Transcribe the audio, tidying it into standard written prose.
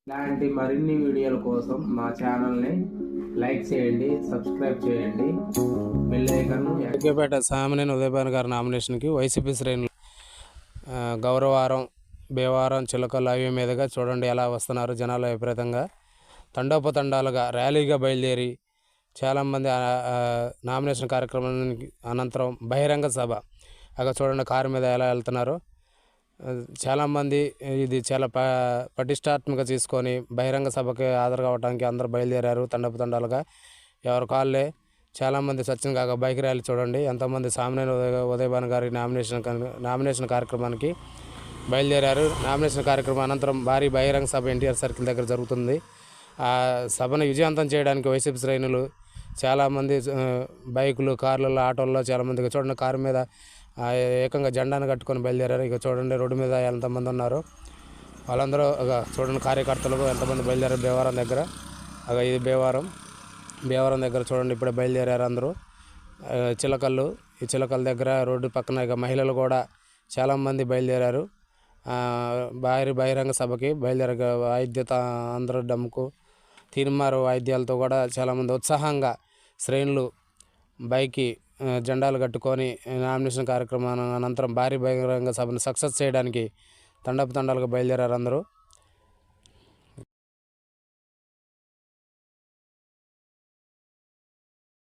ఇలాంటి మరిన్ని వీడియోల కోసం మా ఛానల్ని లైక్ చేయండి, సబ్స్క్రైబ్ చేయండి, బెల్ ఐకాన్. ఎగ్గపేట సామినేని ఉదయభాను గారి నామినేషన్కి వైసీపీ శ్రేణులు గౌరవారం, భీమవరం, చిలకలు హైవే మీదుగా చూడండి ఎలా వస్తున్నారు జనాలు విపరీతంగా తండోపతండాలుగా ర్యాలీగా బయలుదేరి చాలామంది నామినేషన్ కార్యక్రమానికి అనంతరం బహిరంగ సభ అక్కడ చూడండి కారు మీద ఎలా వెళ్తున్నారు. చాలామంది ఇది చాలా పటిష్టాత్మక తీసుకొని బహిరంగ సభకి హాజరు కావడానికి అందరూ బయలుదేరారు తండోపతండాలుగా. ఎవరి కాళ్ళే చాలామంది సత్యం కాక బైక్ ర్యాలీ చూడండి ఎంతోమంది సామినేని ఉదయభాను గారి నామినేషన్ కార్యక్రమానికి బయలుదేరారు. నామినేషన్ కార్యక్రమం అనంతరం భారీ బహిరంగ సభ ఎన్టీఆర్ సర్కిల్ దగ్గర జరుగుతుంది. ఆ సభను విజయవంతం చేయడానికి వైసీపీ శ్రేణులు చాలామంది బైకులు, కార్లలో, ఆటోల్లో చాలామంది చూడండి కారు మీద ఏకంగా జెండాను కట్టుకొని బయలుదేరారు. ఇక చూడండి రోడ్డు మీద ఎంతమంది ఉన్నారు వాళ్ళందరూ చూడండి కార్యకర్తలు ఎంతమంది బయలుదేరారు భీమవరం దగ్గర. ఇది భీమవరం దగ్గర చూడండి ఇప్పుడే బయలుదేరారు అందరూ. ఈ చిలకల దగ్గర రోడ్డు పక్కన ఇక మహిళలు కూడా చాలామంది బయలుదేరారు భారీ బహిరంగ సభకి బయలుదేరారు. వాయిద్యత అందరూ డమ్ముకు తీర్మారు వాయిద్యాలతో కూడా చాలామంది ఉత్సాహంగా శ్రేణులు బైక్కి జెండాలు కట్టుకొని నామినేషన్ కార్యక్రమం అనంతరం భారీ బహిరంగ సభను సక్సెస్ చేయడానికి తండోపతండాలుగా బయలుదేరారు అందరూ.